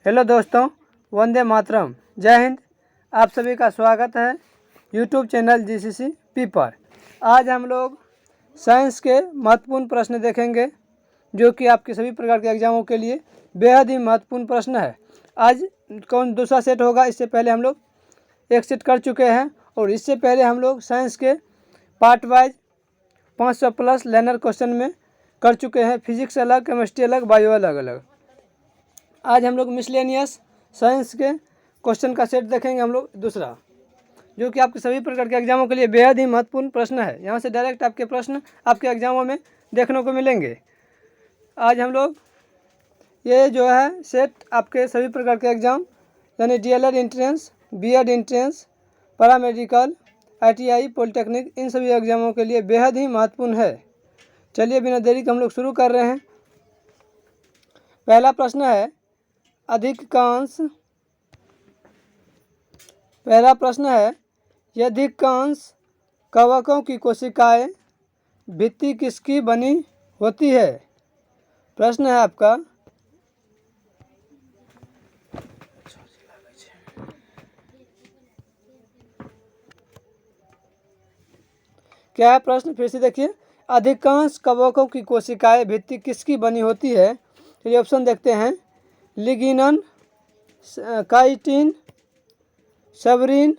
Hello दोस्तों, वंदे मातरम, जय हिंद। आप सभी का स्वागत है यूट्यूब चैनल जीसीसी पी पर। आज हम लोग साइंस के महत्वपूर्ण प्रश्न देखेंगे जो कि आपके सभी प्रकार के एग्जामों के लिए बेहद ही महत्वपूर्ण प्रश्न है। आज कौन दूसरा सेट होगा, इससे पहले हम लोग एक सेट कर चुके हैं और इससे पहले हम लोग साइंस के part wise 500 plus learner question में कर चुके हैं। फिजिक्स अलग, केमिस्ट्री अलग, बायो अलग अलग। आज हम लोग मिसलेनियस साइंस के क्वेश्चन का सेट देखेंगे हम लोग दूसरा, जो कि आपके सभी प्रकार के एग्जामों के लिए बेहद ही महत्वपूर्ण प्रश्न है। यहाँ से डायरेक्ट आपके प्रश्न आपके एग्जामों में देखने को मिलेंगे। आज हम लोग ये जो है सेट आपके सभी प्रकार के एग्जाम यानी DElEd entrance, BEd entrance, paramedical, ITI, polytechnic, इन सभी एग्जामों के लिए बेहद ही महत्वपूर्ण है। चलिए बिना देरी के हम लोग शुरू कर रहे हैं। पहला प्रश्न है अधिकांश कवकों की कोशिकाएं भित्ति किसकी बनी होती है? प्रश्न है आपका क्या है प्रश्न, फिर से देखिए। अधिकांश कवकों की कोशिकाएं भित्ति किसकी बनी होती है? चलिए ऑप्शन देखते हैं। लिग्निन, काइटिन, सेवरिन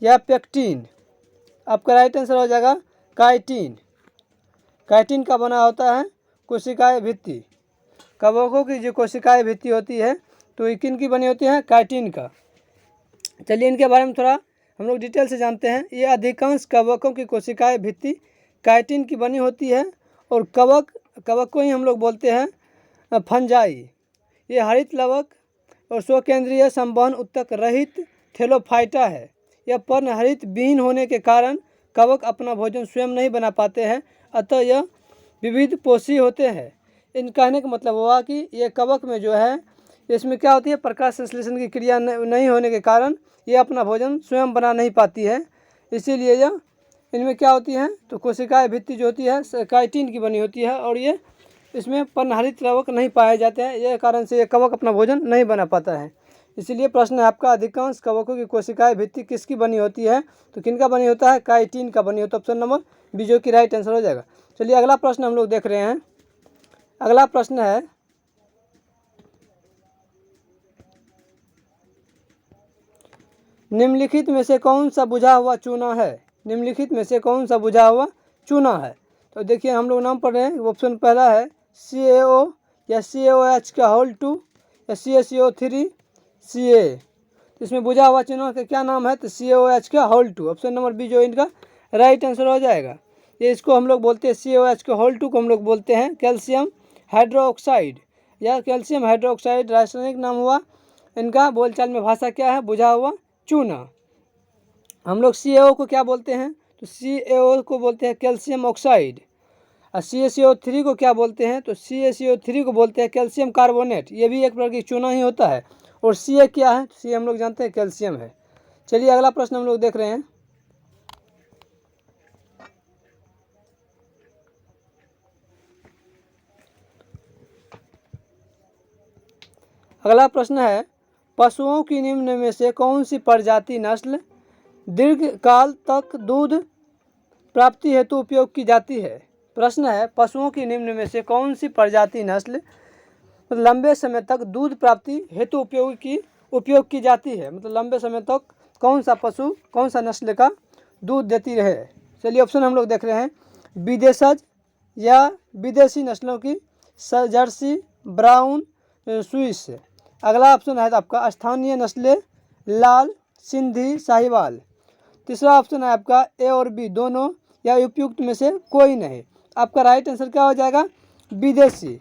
या पेक्टिन। आपका राइट आंसर हो जाएगा काइटिन। काइटिन का बना होता है कोशिकाएं भित्ति। कवकों की जो कोशिकाएं भित्ति होती है तो ये किन की बनी होती है? काइटिन का। चलिए इनके बारे में थोड़ा हम लोग डिटेल से जानते हैं। ये अधिकांश कवकों की कोशिकाएं भित्ति काइटिन की बनी होती है और कवक को ही हम लोग बोलते हैं फंजाई। ये हरित लवक और स्वकेंद्रीय संवहन उत्तक रहित थैलोफाइटा है। यह पर्णहरित विहीन होने के कारण कवक अपना भोजन स्वयं नहीं बना पाते हैं, अतः यह विविध पोषी होते हैं। इन कहने का मतलब हुआ कि ये कवक में जो है इसमें क्या होती है, प्रकाश संश्लेषण की क्रिया नहीं होने के कारण ये अपना भोजन स्वयं बना नहीं पाती है। इसीलिए यह इनमें क्या होती है तो कोशिकाएं भित्ति जो होती है काइटिन की बनी होती है और ये इसमें पर्णहरित लवक नहीं पाए जाते हैं। यह कारण से ये कवक अपना भोजन नहीं बना पाता है। इसीलिए प्रश्न है आपका अधिकांश कवकों की कोशिकाएं भित्ति किसकी बनी होती है? तो किनका बनी होता है? काइटिन का बनी होता है। ऑप्शन नंबर बी जो कि राइट आंसर हो जाएगा। चलिए अगला प्रश्न हम लोग देख रहे हैं। अगला प्रश्न है निम्नलिखित में से कौन सा बुझा हुआ चूना है? निम्नलिखित में से कौन सा बुझा हुआ चूना है? तो देखिए हम लोग नाम पढ़ रहे हैं। ऑप्शन पहला है CaO या CaOH का होल 2 या CaCO3 Ca। इसमें बुझा हुआ चूना का क्या नाम है? तो CaOH का होल 2। ऑप्शन नंबर बी जो इनका राइट आंसर हो जाएगा। ये इसको हम लोग बोलते हैं CaOH के होल 2 को हम लोग बोलते हैं कैल्शियम हाइड्रोक्साइड या कैल्शियम हाइड्रोक्साइड रासायनिक नाम हुआ इनका। बोलचाल में भाषा क्या है? बुझा हुआ चूना। हम लोग CaO को क्या बोलते हैं? तो CaO को बोलते हैं कैल्शियम ऑक्साइड। और CaCO3 को क्या बोलते हैं? तो CaCO3 को बोलते हैं कैल्शियम कार्बोनेट। ये भी एक प्रकार की चूना ही होता है। और Ca क्या है? Ca हम लोग जानते हैं कैल्शियम है। चलिए अगला प्रश्न हम लोग देख रहे हैं। अगला प्रश्न है पशुओं की निम्न में से कौन सी प्रजाति नस्ल दीर्घकाल तक दूध प्राप्ति हेतु उपयोग की जाती है? प्रश्न है पशुओं की निम्न में से कौन सी प्रजाति नस्ल लंबे समय तक दूध प्राप्ति हेतु उपयोग की जाती है? मतलब लंबे समय तक कौन सा पशु कौन सा नस्ल का दूध देती रहे? चलिए ऑप्शन हम लोग देख रहे हैं। विदेशज या विदेशी नस्लों की जर्सी, ब्राउन, स्विस। अगला ऑप्शन है आपका स्थानीय नस्लें लाल, सिंधी, साहिवाल। तीसरा ऑप्शन है आपका ए और बी दोनों या उपयुक्त में से कोई नहीं। आपका राइट आंसर क्या हो जाएगा? विदेशी।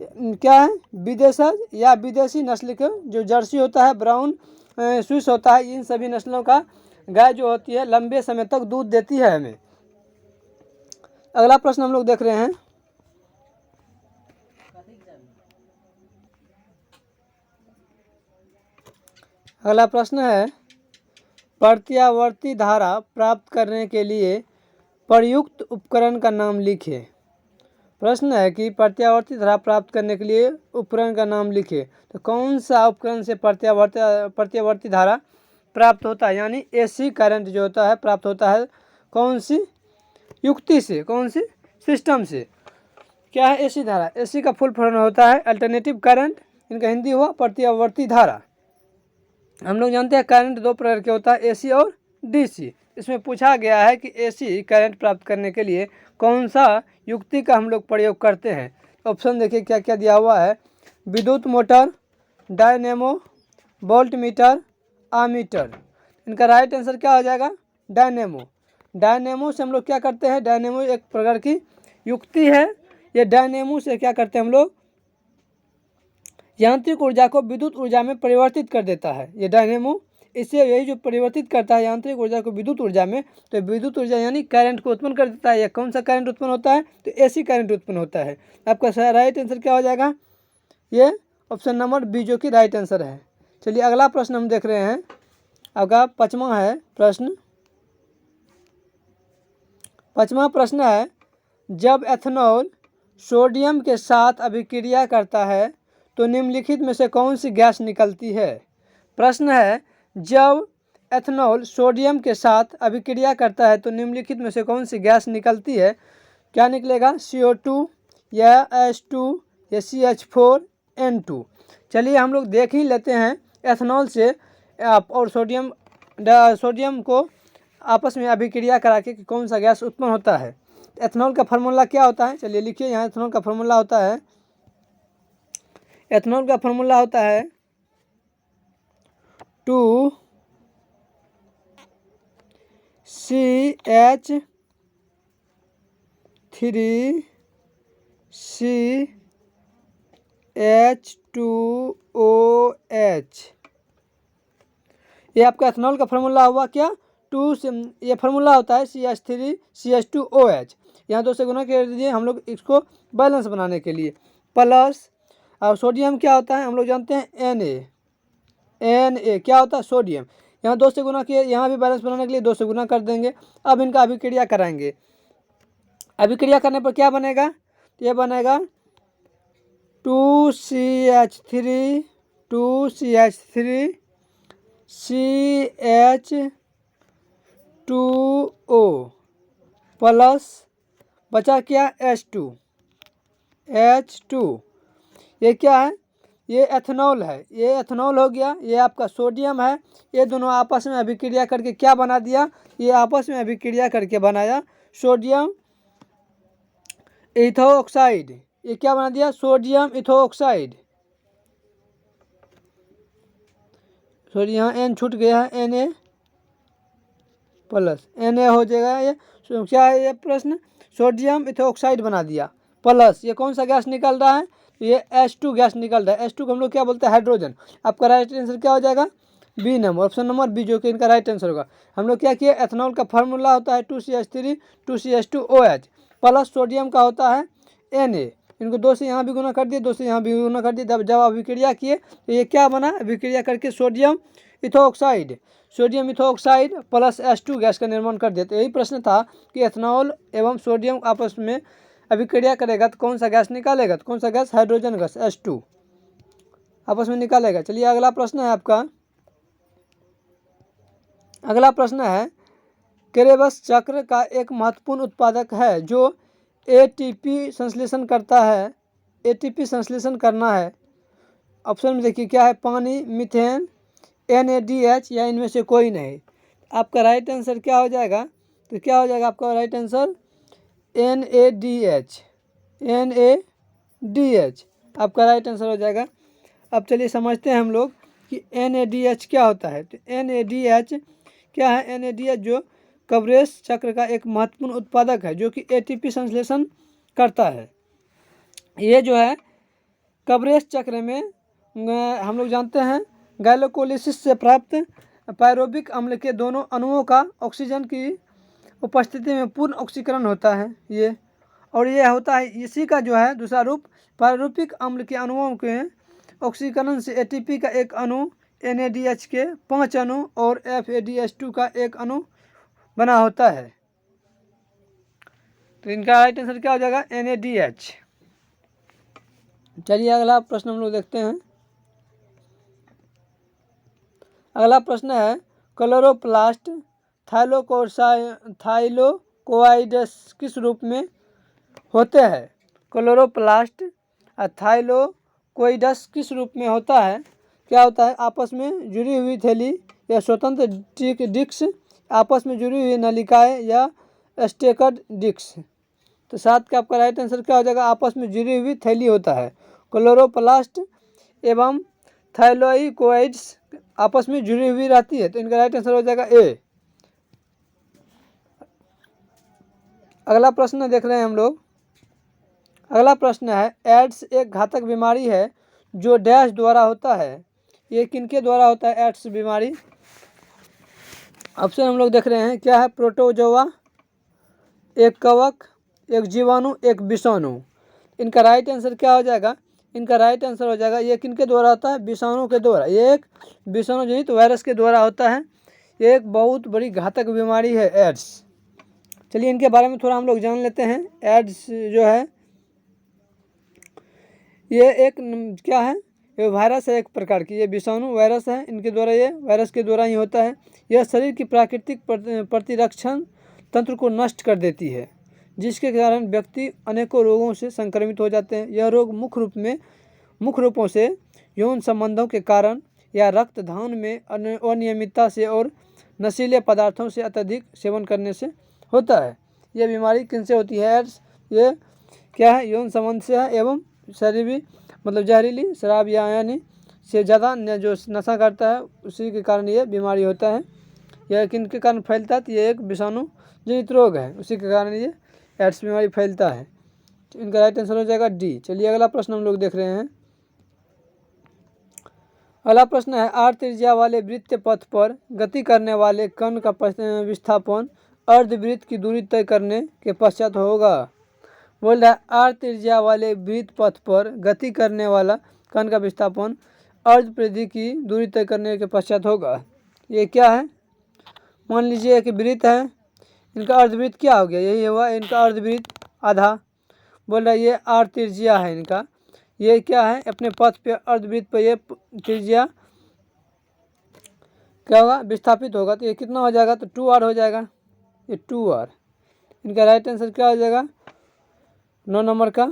क्या है? विदेशज या विदेशी नस्ल के जो जर्सी होता है, ब्राउन, स्विस होता है, इन सभी नस्लों का गाय जो होती है लंबे समय तक दूध देती है हमें। अगला प्रश्न हम लोग देख रहे हैं। अगला प्रश्न है प्रत्यावर्ती धारा प्राप्त करने के लिए प्रयुक्त उपकरण का नाम लिखें। प्रश्न है कि प्रत्यावर्ती धारा प्राप्त करने के लिए उपकरण का नाम लिखे। तो कौन सा उपकरण से प्रत्यावर्ती धारा प्राप्त होता है, यानी एसी करंट जो होता है प्राप्त होता है कौन सी युक्ति से, कौन सी सिस्टम से। क्या है एसी धारा? एसी का फुल फॉर्म होता है अल्टरनेटिव करंट, इनका हिंदी हुआ प्रत्यावर्ती धारा। हम लोग जानते हैं करंट दो प्रकार के होता है, एसी और डीसी। इसमें पूछा गया है कि एसी करंट प्राप्त करने के लिए कौन सा युक्ति का हम लोग प्रयोग करते हैं। ऑप्शन देखिए क्या क्या दिया हुआ है, विद्युत motor, dynamo, volt meter, ammeter. इनका राइट आंसर क्या हो जाएगा? डायनेमो। डायनेमो से हम लोग क्या करते हैं, डायनेमो एक प्रकार की युक्ति है। ये डायनेमो से क्या करते हैं हम लोग, यांत्रिक ऊर्जा को विद्युत ऊर्जा में परिवर्तित कर देता है ये डायनेमो। इससे यही जो परिवर्तित करता है यांत्रिक ऊर्जा को विद्युत ऊर्जा में, तो विद्युत ऊर्जा यानी करंट को उत्पन्न कर देता है। यह कौन सा करंट उत्पन्न होता है? तो एसी करंट उत्पन्न होता है। आपका राइट आंसर क्या हो जाएगा? ये ऑप्शन नंबर बी जो कि राइट आंसर है। चलिए अगला प्रश्न हम देख रहे हैं, आपका पाँचवा है प्रश्न। पाँचवा प्रश्न है, जब एथेनॉल सोडियम के साथ अभिक्रिया करता है तो निम्नलिखित में से कौन सी गैस निकलती है? प्रश्न है, जब एथेनॉल सोडियम के साथ अभिक्रिया करता है तो निम्नलिखित में से कौन सी गैस निकलती है? क्या निकलेगा? CO2 या H2 या CH4N2। चलिए हम लोग देख ही लेते हैं एथेनॉल से और सोडियम को आपस में अभिक्रिया करा के कौन सा गैस उत्पन्न होता है। एथेनॉल का फार्मूला क्या होता है? चलिए लिखिए यहाँ, एथेनॉल का फार्मूला होता है, एथेनॉल का फार्मूला होता है 2CH3CH2OH। ये आपका एथेनॉल का फार्मूला हुआ क्या? ये फार्मूला होता है CH3CH2OH। यहाँ 2 से गुना कर दीजिए हम लोग इसको बैलेंस बनाने के लिए, प्लस और सोडियम क्या होता है हम लोग जानते हैं Na क्या होता है? सोडियम। यहाँ 2 से गुना किए, यहाँ भी बैलेंस बनाने के लिए 2 से गुना कर देंगे। अब इनका अभिक्रिया कराएंगे, अभिक्रिया करने पर क्या बनेगा? ये बनेगा 2CH3CH2O प्लस बचा क्या? H2। ये क्या है? ये एथेनॉल है, ये एथेनॉल हो गया। ये आपका सोडियम है, ये दोनों आपस में अभिक्रिया करके क्या बना दिया? ये आपस में अभिक्रिया करके बनाया सोडियम इथोऑक्साइड। ये क्या बना दिया? सोडियम इथोऑक्साइड। सॉरी यहाँ एन छूट गया है, Na प्लस Na हो जाएगा। ये क्या है? ये प्रश्न सोडियम इथोऑक्साइड बना दिया, प्लस ये कौन सा गैस निकल रहा है? ये H2 गैस निकल रहा है। H2 को हम लोग क्या बोलते हैं? हाइड्रोजन। आपका राइट आंसर क्या हो जाएगा? B number, option number B जो कि इनका राइट आंसर होगा। हम लोग क्या किए? एथेनॉल का फार्मूला होता है 2CH3 2CH2OH प्लस सोडियम का होता है Na। इनको 2 से यहाँ भी गुना कर दिए, 2 से यहाँ भी गुना कर दिए। जब अभिक्रिया किए तो ये क्या बना? अभिक्रिया करके सोडियम इथोऑक्साइड प्लस H2 गैस का निर्माण कर दिया। तो यही प्रश्न था कि एथेनॉल एवं सोडियम आपस में अभिक्रिया करेगा तो कौन सा गैस निकालेगा? तो कौन सा गैस? हाइड्रोजन गैस H2 आपस में निकालेगा। चलिए अगला प्रश्न है आपका, अगला प्रश्न है, क्रेब्स चक्र का एक महत्वपूर्ण उत्पादक है जो ATP संश्लेषण करता है। ATP संश्लेषण करना है। ऑप्शन में देखिए क्या है? पानी, मीथेन, NADH या इनमें से कोई नहीं। आपका राइट आंसर क्या हो जाएगा? तो क्या हो जाएगा आपका राइट आंसर? NADH आपका राइट आंसर हो जाएगा। अब चलिए समझते हैं हम लोग कि NADH क्या होता है। तो NADH क्या है? NADH जो क्रेब्स चक्र का एक महत्वपूर्ण उत्पादक है जो कि ATP संश्लेषण करता है। ये जो है क्रेब्स चक्र में हम लोग जानते हैं ग्लाइकोलाइसिस से प्राप्त पायरुविक अम्ल के दोनों अणुओं का ऑक्सीजन की उपस्थिति में पूर्ण ऑक्सीकरण होता है ये, और ये होता है इसी का जो है दूसरा रूप पायरुविक अम्ल के अणुओं के ऑक्सीकरण से ATP का एक अणु, NADH के 5 अणु और FADH2 का एक अणु बना होता है। तो इनका राइट आंसर क्या हो जाएगा, NaDH। चलिए अगला प्रश्न हम लोग देखते हैं। अगला प्रश्न है क्लोरोप्लास्ट थाइलोकोइड्स किस रूप में होते हैं। क्लोरोप्लास्ट थाइलोकोइड्स किस रूप में होता है। क्या होता है, आपस में जुड़ी हुई थैली या स्वतंत्र डिस्क, आपस में जुड़ी हुई नलिकाएं या स्टेकड डिस्क। तो 7 का आपका राइट आंसर क्या हो जाएगा, आपस में जुड़ी हुई थैली होता है। क्लोरोप्लास्ट एवं थाइलोकोइड्स आपस में जुड़ी हुई रहती है, तो इनका राइट आंसर हो जाएगा ए। अगला प्रश्न देख रहे हैं हम लोग। अगला प्रश्न है एड्स एक घातक बीमारी है जो डैश द्वारा होता है। ये किनके द्वारा होता है एड्स बीमारी। ऑप्शन हम लोग देख रहे हैं, क्या है, प्रोटोजोआ, एक कवक, एक जीवाणु, एक विषाणु। इनका राइट आंसर क्या हो जाएगा, इनका राइट आंसर हो जाएगा ये किनके द्वारा होता है, विषाणु के द्वारा। ये एक विषाणु जनित वायरस के द्वारा होता है। ये एक बहुत बड़ी घातक बीमारी है एड्स। चलिए इनके बारे में थोड़ा हम लोग जान लेते हैं। एड्स जो है ये एक क्या है, ये वायरस है एक प्रकार की, ये विषाणु वायरस है, इनके द्वारा, ये वायरस के द्वारा ही होता है। यह शरीर की प्राकृतिक प्रतिरक्षण तंत्र को नष्ट कर देती है, जिसके कारण व्यक्ति अनेकों रोगों से संक्रमित हो जाते हैं। यह रोग मुख्य रूपों से यौन संबंधों के कारण या रक्तदान में अनियमितता से और नशीले पदार्थों से अत्यधिक सेवन करने से होता है। यह बीमारी किनसे होती है एड्स, ये क्या है, यौन संबंध से है एवं शरीरी मतलब जहरीली शराब या यानी से ज़्यादा जो नशा करता है उसी के कारण ये बीमारी होता है। यह किन के कारण फैलता है, तो ये एक विषाणु जनित रोग है, उसी के कारण ये एड्स बीमारी फैलता है। तो इनका राइट आंसर हो जाएगा डी। चलिए अगला प्रश्न हम लोग देख रहे हैं। अगला प्रश्न है आर त्रिज्या वाले वृत्त पथ पर गति करने वाले कण का विस्थापन अर्धवृत्त की दूरी तय करने के पश्चात होगा। बोल रहा है आर त्रिज्या वाले वृत्त पथ पर गति करने वाला कण का विस्थापन अर्धपरिधि की दूरी तय करने के पश्चात होगा। ये क्या है, मान लीजिए एक वृत्त है, इनका अर्धवृत्त क्या हो गया, यही हुआ इनका अर्धवृत्त आधा। बोल रहा है ये आर त्रिज्या है इनका, ये क्या है, अपने पथ पे अर्धवृत्त पे ये त्रिज्या क्या होगा, विस्थापित होगा। तो ये कितना हो जाएगा, तो 2r हो जाएगा, ये 2r। इनका राइट आंसर क्या हो जाएगा, 9 नंबर का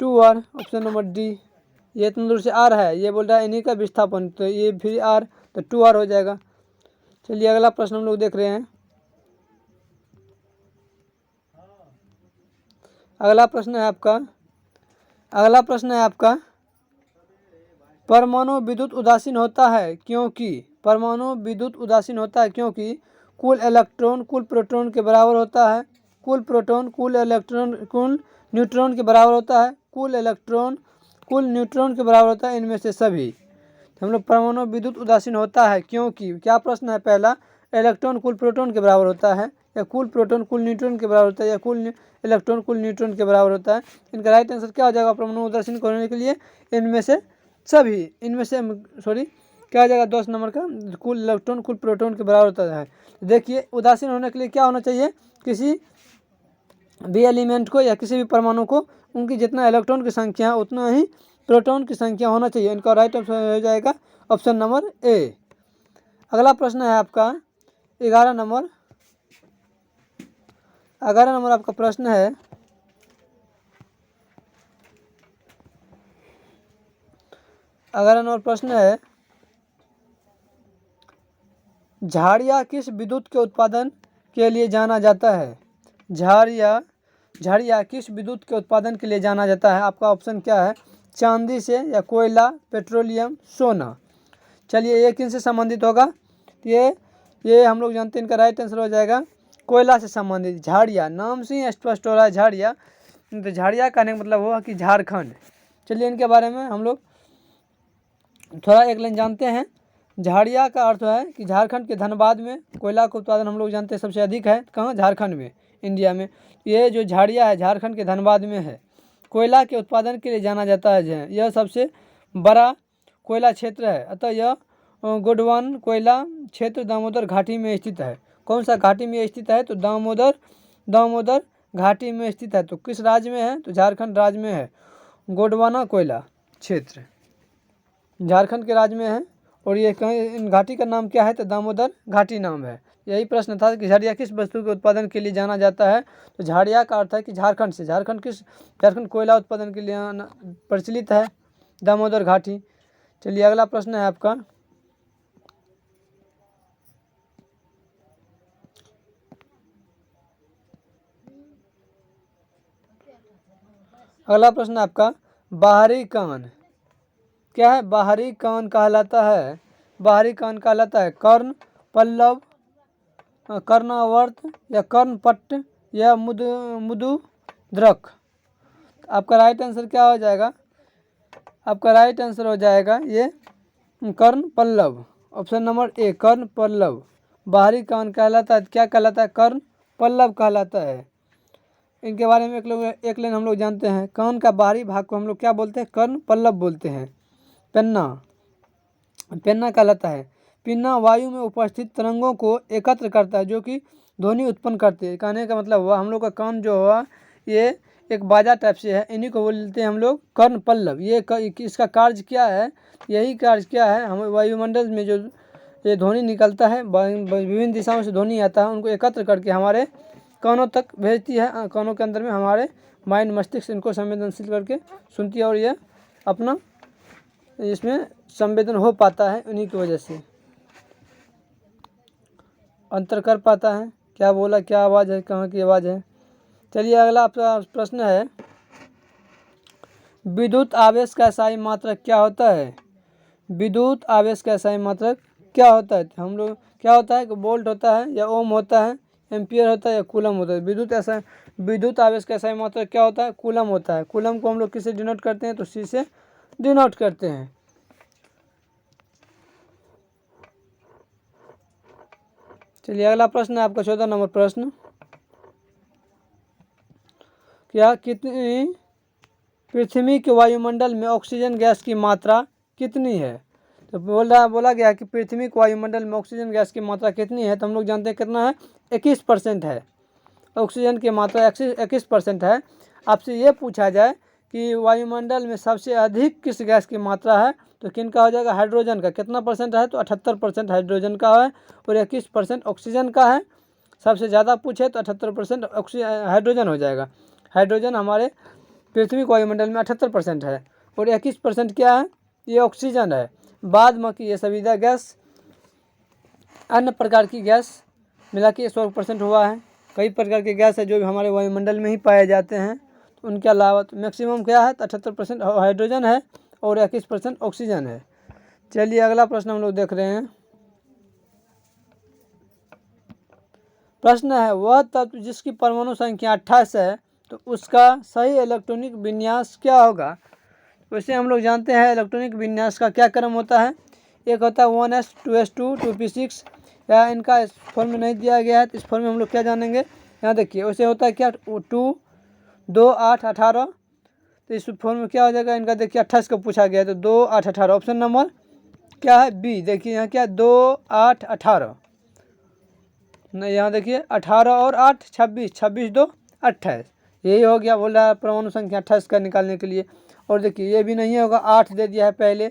2r, ऑप्शन नंबर डी। ये इतना दूर से r है, ये बोल रहा है इन्हीं का विस्थापन, तो ये फिर r, तो 2r हो जाएगा। चलिए अगला प्रश्न हम लोग देख रहे हैं। अगला प्रश्न है आपका परमाणु विद्युत उदासीन होता है क्योंकि, परमाणु विद्युत उदासीन होता है क्योंकि कुल इलेक्ट्रॉन कुल प्रोटॉन के बराबर होता है। कुल प्रोटॉन कुल इलेक्ट्रॉन कुल न्यूट्रॉन के बराबर होता है। कुल इलेक्ट्रॉन कुल न्यूट्रॉन के बराबर होता है, इनमें से सभी। हम लोग परमाणु विद्युत उदासीन होता है क्योंकि, क्या प्रश्न है पहला, इलेक्ट्रॉन कुल प्रोटॉन के बराबर होता है, या कुल प्रोटॉन कुल न्यूट्रॉन के बराबर होता है, या कुल इलेक्ट्रॉन कुल न्यूट्रॉन के बराबर होता है। इनका राइट आंसर क्या हो जाएगा परमाणु उदासीन होने के लिए, इनमें से सभी, इनमें से सॉरी क्या हो जाएगा 10 नंबर का, कुल इलेक्ट्रॉन कुल प्रोटॉन के बराबर होता है। देखिए उदासीन होने के लिए क्या होना चाहिए, किसी भी एलिमेंट को या किसी भी परमाणु को उनकी जितना इलेक्ट्रॉन की संख्या है उतना ही प्रोटॉन की संख्या होना चाहिए। इनका राइट आंसर हो जाएगा ऑप्शन नंबर ए। अगला प्रश्न है आपका 11 नंबर। 11 नंबर आपका प्रश्न है, झाड़िया किस विद्युत के उत्पादन के लिए जाना जाता है। झाड़िया किस विद्युत के उत्पादन के लिए जाना जाता है। आपका ऑप्शन क्या है, चांदी से, या कोयला, पेट्रोलियम, सोना। चलिए ये किन से संबंधित होगा, ये हम लोग जानते हैं। इनका राइट आंसर हो जाएगा कोयला से संबंधित। झाड़िया नाम से ही स्पष्ट हो रहा है झाड़िया, तो झाड़िया कहने का मतलब हुआ कि झारखंड। चलिए इनके बारे में हम लोग थोड़ा एक लाइन जानते हैं। झाड़िया का अर्थ है कि झारखंड के धनबाद में कोयला का उत्पादन हम लोग जानते हैं सबसे अधिक है, कहाँ, झारखंड में, इंडिया में। ये जो झाड़िया है झारखंड के धनबाद में है। कोयला के उत्पादन के लिए जाना जाता है, यह सबसे बड़ा कोयला क्षेत्र है। अतः यह गोंडवाना कोयला क्षेत्र दामोदर घाटी में स्थित है। कौन सा घाटी में स्थित है, तो दामोदर घाटी में स्थित है? तो किस राज्य में है? तो झारखंड राज्य में है। गोंडवाना कोयला क्षेत्र झारखंड के राज्य में है। और ये कहीं इन घाटी का नाम क्या है? तो दामोदर घाटी नाम है। यही प्रश्न था कि झाड़िया किस वस्तु के उत्पादन के लिए जाना जाता है? तो झाड़िया का अर्थ है कि झारखंड से, झारखंड कोयला उत्पादन के लिए प्रचलित है दामोदर घाटी। चलिए अगला प्रश्न है आपका, अगला प्रश्न आपका, बाहरी कान क्या है? बाहरी कान कहलाता है, बाहरी कान कहलाता है कर्ण, पल्लव, कर्णावर्त या कर्णपट्ट या मुदुद्रक। आपका राइट आंसर क्या हो जाएगा? आपका राइट आंसर हो जाएगा ये कर्ण पल्लव, ऑप्शन नंबर ए कर्ण पल्लव। बाहरी कान कहलाता है, क्या कहलाता है? कर्ण पल्लव कहलाता है। इनके बारे में एक लाइन हम लोग जानते हैं। कान का बाहरी भाग को हम लोग क्या बोलते हैं? कर्ण पल्लव बोलते हैं। पेन्ना, पेन्ना कहलाता है। पिन्ना वायु में उपस्थित तरंगों को एकत्र करता है जो कि ध्वनि उत्पन्न करते हैं। कहने का मतलब हुआ हम लोग का कान जो हुआ ये एक बाजा टाइप से है, इन्हीं को बोलते हैं हम लोग कर्ण पल्लव। ये इसका कार्य क्या है? यही कार्य क्या है, हमें वायुमंडल में जो ये ध्वनि निकलता है, विभिन्न दिशाओं से ध्वनि आता है, उनको एकत्र करके हमारे कानों तक भेजती है। कानों के अंदर में हमारे माइंड मस्तिष्क इनको संवेदनशील करके सुनती है और ये अपना इसमें संवेदन हो पाता है, उन्हीं की वजह से अंतर कर पाता है क्या बोला, क्या आवाज़ है, कहाँ की आवाज़ है। चलिए अगला आपका प्रश्न है, विद्युत आवेश का SI मात्रक क्या होता है? विद्युत आवेश का SI मात्रक क्या होता है? हम लोग क्या होता है कि वोल्ट होता है या ओम होता है, एम्पियर होता है या कूलम होता है। विद्युत आवेश का SI मात्रक क्या होता है? कूलम होता है। कूलम को हम लोग किससे डिनोट करते हैं? तो C से डिनोट करते हैं। चलिए अगला प्रश्न है आपका 14 नंबर प्रश्न, क्या कितनी पृथ्वी के वायुमंडल में ऑक्सीजन गैस की मात्रा कितनी है? तो बोला गया कि पृथ्वी के वायुमंडल में ऑक्सीजन गैस की मात्रा कितनी है? तो हम लोग जानते हैं कितना है, 21% है। ऑक्सीजन की मात्रा 21% है। आपसे ये पूछा जाए कि वायुमंडल में सबसे अधिक किस गैस की मात्रा है, तो किन का हो जाएगा? हाइड्रोजन का। कितना परसेंट है? तो 78% हाइड्रोजन का है और 21% ऑक्सीजन का है। सबसे ज़्यादा पूछे तो 78% हाइड्रोजन हो जाएगा। हाइड्रोजन हमारे पृथ्वी के वायुमंडल में 78% है और 21% क्या है? ये ऑक्सीजन है। बाद में कि ये सभी गैस, अन्य प्रकार की गैस मिला के 100% हुआ है। कई प्रकार के गैस है जो हमारे वायुमंडल में ही पाए जाते हैं। तो उनके अलावा तो मैक्सिमम क्या है? तो 78% हाइड्रोजन है और 21% ऑक्सीजन है। चलिए अगला प्रश्न हम लोग देख रहे हैं। प्रश्न है, वह तत्व जिसकी परमाणु संख्या 28 है तो उसका सही इलेक्ट्रॉनिक विन्यास क्या होगा? वैसे हम लोग जानते हैं इलेक्ट्रॉनिक विन्यास का क्या क्रम होता है। एक होता है 1s 2s2 2p6, या इनका इस फॉर्म में नहीं दिया गया है तो इस फॉर्म में हम लोग क्या जानेंगे। यहाँ देखिए वैसे होता है क्या 2 2 8 18, तो इस फॉर्म में क्या हो जाएगा इनका। देखिए 28 का पूछा गया है तो 2 8 18, ऑप्शन नंबर क्या है? बी। देखिए यहाँ क्या 2 8 18, नहीं यहाँ देखिए 18 और 8 26, 26 2 28, यही हो गया। बोल रहा है परमाणु संख्या 28 का निकालने के लिए। और देखिए ये भी नहीं होगा, 8 दे दिया है पहले,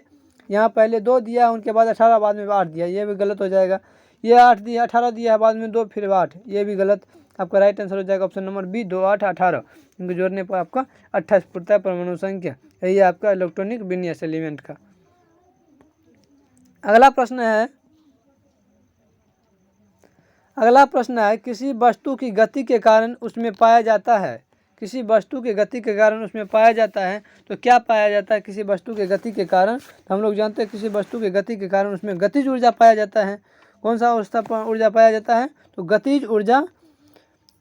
यहाँ पहले 2 दिया है उनके बाद 18 बाद में 8 दिया, ये भी गलत हो जाएगा। ये 8 दिया 18 दिया है बाद में 2 फिर 8, ये भी गलत। आपका राइट आंसर हो जाएगा ऑप्शन नंबर बी 2 8 18, इनको जोड़ने पर आपका 28 पूर्ता है परमाणु संख्या। यही है आपका इलेक्ट्रॉनिक विन्यास एलिमेंट का। अगला प्रश्न है, किसी वस्तु की गति के कारण उसमें पाया जाता है। किसी वस्तु की गति के कारण उसमें पाया जाता है तो क्या पाया जाता है? किसी वस्तु के गति के कारण, तो हम लोग जानते हैं किसी वस्तु के गति के कारण उसमें गतिज ऊर्जा पाया जाता है। कौन सा ऊर्जा पाया जाता है? तो गतिज ऊर्जा,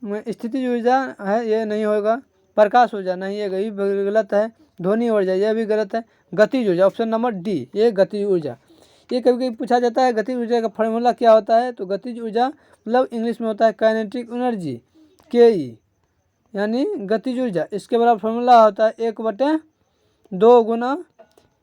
स्थितिज ऊर्जा है ये नहीं होगा, प्रकाश ऊर्जा नहीं, ये भी गलत है, ध्वनि ऊर्जा यह भी गलत है, गतिज ऊर्जा ऑप्शन नंबर डी, ये गतिज ऊर्जा। ये कभी कभी पूछा जाता है गतिज ऊर्जा का फार्मूला क्या होता है? तो गतिज ऊर्जा मतलब इंग्लिश में होता है काइनेटिक एनर्जी, के, यानी गतिज ऊर्जा। इसके बराबर फार्मूला होता है 1/2 गुना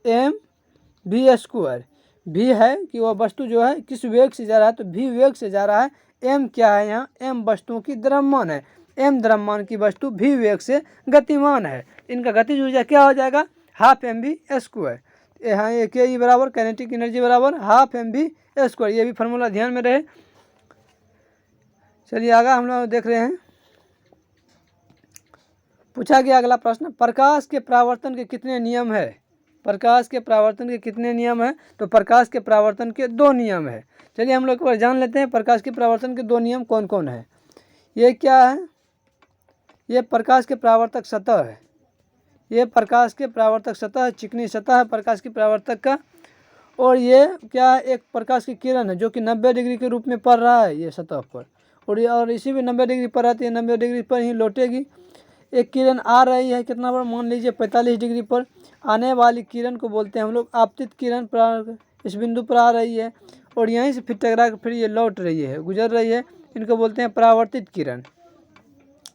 mv²। भी है कि वह वस्तु जो है किस वेग से जा रहा है, तो भी वेग से जा रहा है। m क्या है? यहाँ m वस्तुओं की द्रव्यमान है, m द्रव्यमान की वस्तु v वेग से गतिमान है। इनका गतिज ऊर्जा क्या हो जाएगा, हाफ mv²। यहाँ ये के बराबर काइनेटिक एनर्जी बराबर हाफ mv²। ये भी फार्मूला ध्यान में रहे। चलिए आगे हम लोग देख रहे हैं। पूछा गया अगला प्रश्न, प्रकाश के परावर्तन के कितने नियम है। प्रकाश के परावर्तन के कितने नियम है, तो प्रकाश के परावर्तन के 2 नियम है। चलिए हम लोग एक बार जान लेते हैं प्रकाश के परावर्तन के 2 नियम कौन कौन है। ये क्या है, ये प्रकाश के परावर्तक सतह है। ये प्रकाश के परावर्तक सतह, चिकनी सतह है प्रकाश की परावर्तक का। और ये क्या है, एक प्रकाश की किरण है जो कि 90 डिग्री के रूप में पड़ रहा है ये सतह पर, और इसी में 90 डिग्री पर रहती है, 90 डिग्री पर ही लौटेगी। एक किरण आ रही है कितना पर, मान लीजिए 45 डिग्री पर। आने वाली किरण को बोलते हैं हम लोग आपतित किरण। इस बिंदु पर आ रही है और यहीं से फिर टकरा कर फिर ये लौट रही है, गुजर रही है। इनको बोलते हैं परावर्तित किरण।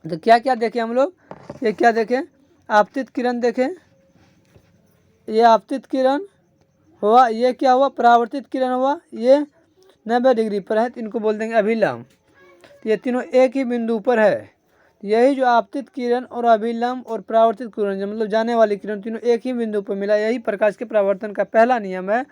तो क्या क्या देखें हम लोग, ये क्या देखें, आपतित किरण देखें, ये आपतित किरण हुआ, ये क्या हुआ, परावर्तित किरण हुआ। ये 90 डिग्री पर है तो इनको बोल देंगे अभिलंब। ये तीनों एक ही बिंदु पर है। यही जो आपतित किरण और अभिलंब और परावर्तित किरण मतलब जाने वाली किरण तीनों एक ही बिंदु पर मिला, यही प्रकाश के परावर्तन का पहला नियम है।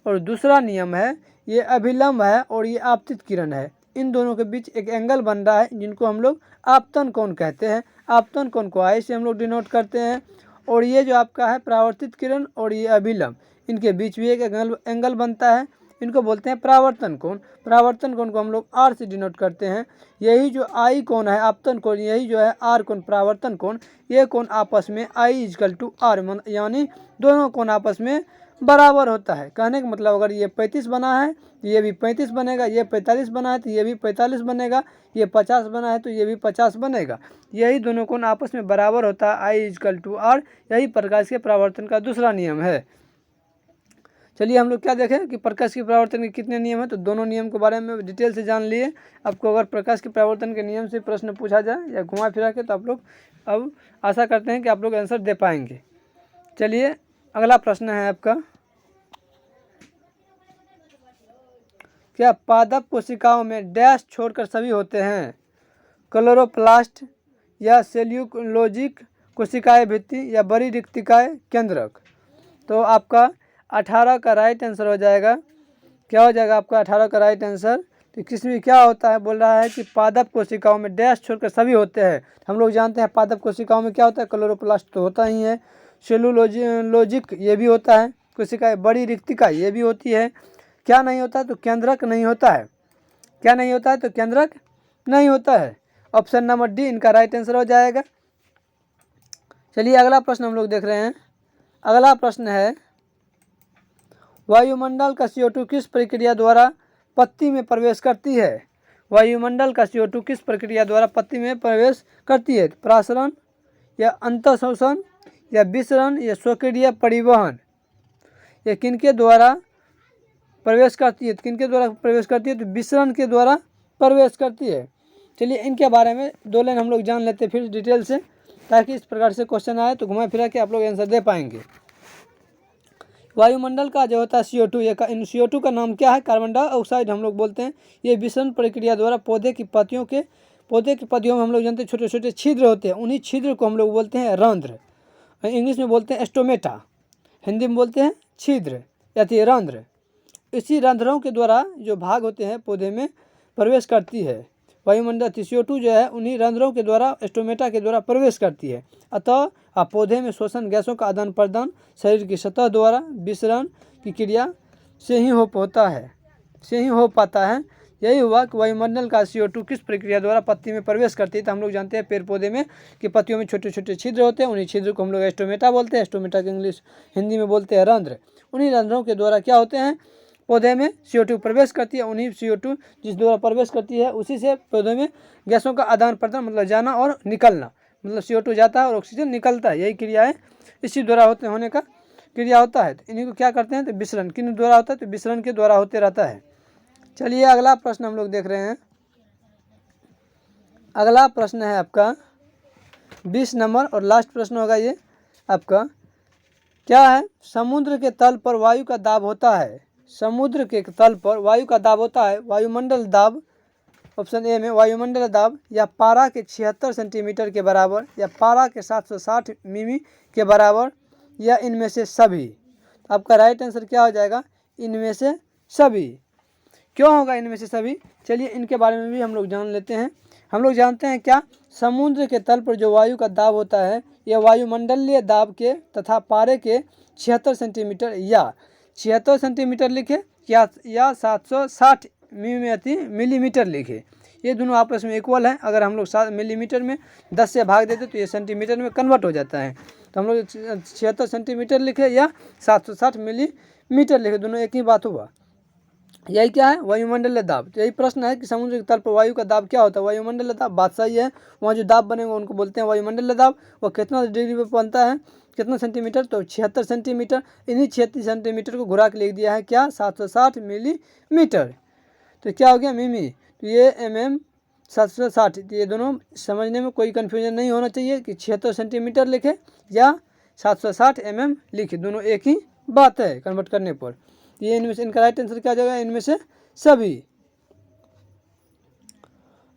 और दूसरा नियम है, ये अभिलंब है और ये आपतित किरण है। इन दोनों के बीच एक एंगल बन रहा है जिनको हम लोग आपतन कोण कहते हैं। आपतन कोण को आई से हम लोग डिनोट करते हैं। और ये जो आपका है परावर्तित किरण और ये अभिलंब, इनके बीच भी एक एंगल बनता है, इनको बोलते हैं परावर्तन कोण। परावर्तन कोण को हम लोग आर से डिनोट करते हैं। यही जो आई कोण है आपतन कोण, यही जो है आर कोण परावर्तन कोण। ये कोण आपस में आई इजकल टू आर यानी दोनों कोण आपस में बराबर होता है। कहने का मतलब अगर ये 35 बना है तो ये भी 35 बनेगा, ये 45 बना है तो ये भी 45 बनेगा, ये 50 बना है तो ये भी 50 बनेगा। यही दोनों कोण आपस में बराबर होता है, आई इजकल टू आर। यही प्रकाश के परावर्तन का दूसरा नियम है। चलिए हम लोग क्या देखें कि प्रकाश के परावर्तन के कितने नियम हैं, तो दोनों नियम के बारे में डिटेल से जान लिए। आपको अगर प्रकाश के परावर्तन के नियम से प्रश्न पूछा जाए या घुमा फिरा के, तो आप लोग अब आशा करते हैं कि आप लोग आंसर दे पाएंगे। चलिए अगला प्रश्न है आपका, क्या पादप कोशिकाओं में डैश छोड़कर सभी होते हैं, क्लोरोप्लास्ट या सेल्यूलोजिक कोशिकाएं भित्ति या बड़ी रिक्तिकाएं केंद्रक। तो आपका 18 का राइट आंसर हो जाएगा। क्या हो जाएगा आपका 18 का राइट आंसर। तो किसमें क्या होता है, बोल रहा है कि पादप कोशिकाओं में डैश छोड़कर सभी होते हैं। हम लोग जानते हैं पादप कोशिकाओं में क्या होता है, क्लोरोप्लास्ट तो होता ही है, सेल्यूलोजिक ये भी होता है कोशिकाएं, बड़ी रिक्तिका ये भी होती है। क्या नहीं होता है, तो केंद्रक नहीं होता है। क्या नहीं होता है, तो केंद्रक नहीं होता है। ऑप्शन नंबर डी इनका राइट आंसर हो जाएगा। चलिए अगला प्रश्न हम लोग देख रहे हैं। अगला प्रश्न है, वायुमंडल का CO2 किस प्रक्रिया द्वारा पत्ती में प्रवेश करती है। वायुमंडल का CO2 किस प्रक्रिया द्वारा पत्ती में प्रवेश करती है, प्रासरण या अंतःशोषण या विसरण या स्वक्रिय परिवहन। ये किनके द्वारा प्रवेश करती है, किनके द्वारा प्रवेश करती है, तो विसरण के द्वारा प्रवेश करती है। चलिए इनके बारे में 2 लाइन हम लोग जान लेते हैं फिर डिटेल से, ताकि इस प्रकार से क्वेश्चन आए तो घुमा फिरा के आप लोग आंसर दे पाएंगे। वायुमंडल का जो होता है CO2, ये इन CO2 का नाम क्या है, कार्बन डाइऑक्साइड हम लोग बोलते हैं। ये विसरण प्रक्रिया द्वारा पौधे की पत्तियों में हम लोग जानते हैं छोटे छोटे छिद्र होते हैं, उन्हीं छिद्र को हम लोग बोलते हैं रंध्र। इंग्लिश में बोलते हैं स्टोमेटा, हिंदी में बोलते हैं छिद्र या रंध्र। इसी रंध्रों के द्वारा जो भाग होते हैं पौधे में प्रवेश करती है वायुमंडल। CO2 जो है उन्हीं रंध्रों के द्वारा स्टोमेटा के द्वारा प्रवेश करती है। अतः पौधे में श्वसन गैसों का आदान प्रदान शरीर की सतह द्वारा विसरण की क्रिया से ही हो पाता है। यही हुआ कि वायुमंडल का CO2 किस प्रक्रिया द्वारा पत्ती में प्रवेश करती है। तो हम लोग जानते हैं पेड़ पौधे में कि पत्तियों में छोटे छोटे छिद्र होते हैं, उन्हीं छिद्र को हम लोग स्टोमेटा बोलते हैं। स्टोमेटा के हिंदी में बोलते हैं रंध्र। उन्हीं रंध्रों के द्वारा क्या होते हैं, पौधे में CO2 प्रवेश करती है। उन्हीं CO2 जिस द्वारा प्रवेश करती है उसी से पौधे में गैसों का आदान प्रदान मतलब जाना और निकलना, मतलब CO2 जाता है और ऑक्सीजन निकलता है। यही क्रिया है, इसी द्वारा होने का क्रिया होता है। तो इन्हीं को क्या करते हैं, तो विसरण किन द्वारा होता है, तो विसरण के द्वारा होते रहता है। चलिए अगला प्रश्न हम लोग देख रहे हैं। अगला प्रश्न है आपका 20 नंबर और लास्ट प्रश्न होगा ये आपका। क्या है, समुद्र के तल पर वायु का दाब होता है। समुद्र के तल पर वायु का दाब होता है वायुमंडल दाब ऑप्शन ए में वायुमंडल दाब या पारा के 76 सेंटीमीटर के बराबर या पारा के 760 मिमी के बराबर या इनमें से सभी। आपका राइट आंसर क्या हो जाएगा? इनमें से सभी। क्यों होगा इनमें से सभी? चलिए इनके बारे में भी हम लोग जान लेते हैं। हम लोग जानते हैं क्या, समुद्र के तल पर जो वायु का दाब होता है यह वायुमंडलीय दाब के तथा पारे के 76 सेंटीमीटर या 76 सेंटीमीटर लिखे या 760 मिलीमीटर लिखे, ये दोनों आपस में इक्वल हैं। अगर हम लोग 7 मिलीमीटर में 10 से भाग देते तो ये सेंटीमीटर में कन्वर्ट हो जाता है। तो हम लोग 76 सेंटीमीटर लिखे या 760 मिलीमीटर लिखे, दोनों एक ही बात हुआ। यही क्या है? वायुमंडलीय दाब। तो यही प्रश्न है कि समुद्र के तल पर वायु का दाब क्या होता है? वायुमंडलीय दाब। बात सही है, वहाँ जो दाब बनेगा उनको बोलते हैं वायुमंडलीय दाब। वो कितना डिग्री पर बनता है, कितना सेंटीमीटर? तो 76 सेंटीमीटर। इन्हीं 76 सेंटीमीटर को घुरा के लिख दिया है क्या? 760 मिलीमीटर। तो क्या हो गया? मिमी। तो ये mm 760। तो ये दोनों समझने में कोई कन्फ्यूजन नहीं होना चाहिए कि 76 सेंटीमीटर लिखे या 760 mm लिखे, दोनों एक ही बात है कन्वर्ट करने पर। ये इनमें से इनका राइट आंसर क्या जाएगा? इनमें से सभी।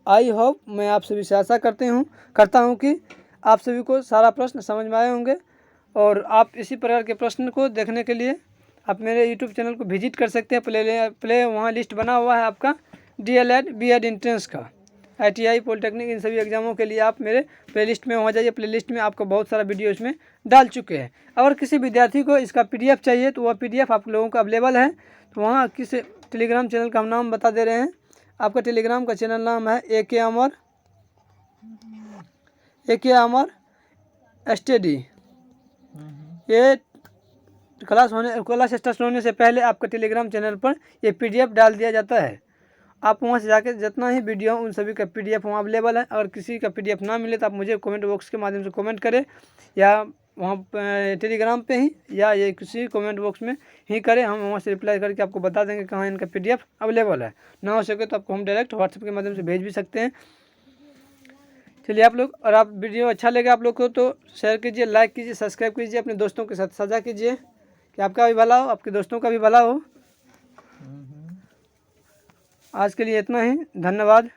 आई होप, मैं आप सभी से आशा करता हूँ कि आप सभी को सारा प्रश्न समझ में आए होंगे। और आप इसी प्रकार के प्रश्न को देखने के लिए आप मेरे यूट्यूब चैनल को विजिट कर सकते हैं। प्ले वहाँ लिस्ट बना हुआ है आपका DLED BEd एंट्रेंस का, ITI पॉलिटेक्निक, इन सभी एग्जामों के लिए आप मेरे प्लेलिस्ट में वहाँ जाइए। प्लेलिस्ट में आपको बहुत सारा वीडियो इसमें डाल चुके हैं। अगर किसी विद्यार्थी को इसका PDF चाहिए तो वह PDF आप लोगों को अवेलेबल है। तो वहाँ किस टेलीग्राम चैनल का हम नाम बता दे रहे हैं। आपका टेलीग्राम का चैनल नाम है AK अमर स्टडी। ये क्लास स्टार्ट होने से पहले आपका टेलीग्राम चैनल पर ये PDF डाल दिया जाता है। आप वहाँ से जाकर जितना ही वीडियो उन सभी का PDF वहाँ अवेलेबल है। अगर किसी का PDF ना मिले तो आप मुझे कमेंट बॉक्स के माध्यम से कमेंट करें, या वहाँ टेलीग्राम पे ही या ये किसी कमेंट बॉक्स में ही करें। हम वहाँ से रिप्लाई करके आपको बता देंगे कहाँ इनका PDF अवेलेबल है। ना हो सके तो आपको हम डायरेक्ट व्हाट्सएप के माध्यम से भेज भी सकते हैं। चलिए आप लोग, और आप वीडियो अच्छा लगे आप लोग को तो शेयर कीजिए, लाइक कीजिए, सब्सक्राइब कीजिए, अपने दोस्तों के साथ साझा कीजिए कि आपका भी भला हो, आपके दोस्तों का भी भला हो। आज के लिए इतना ही, धन्यवाद।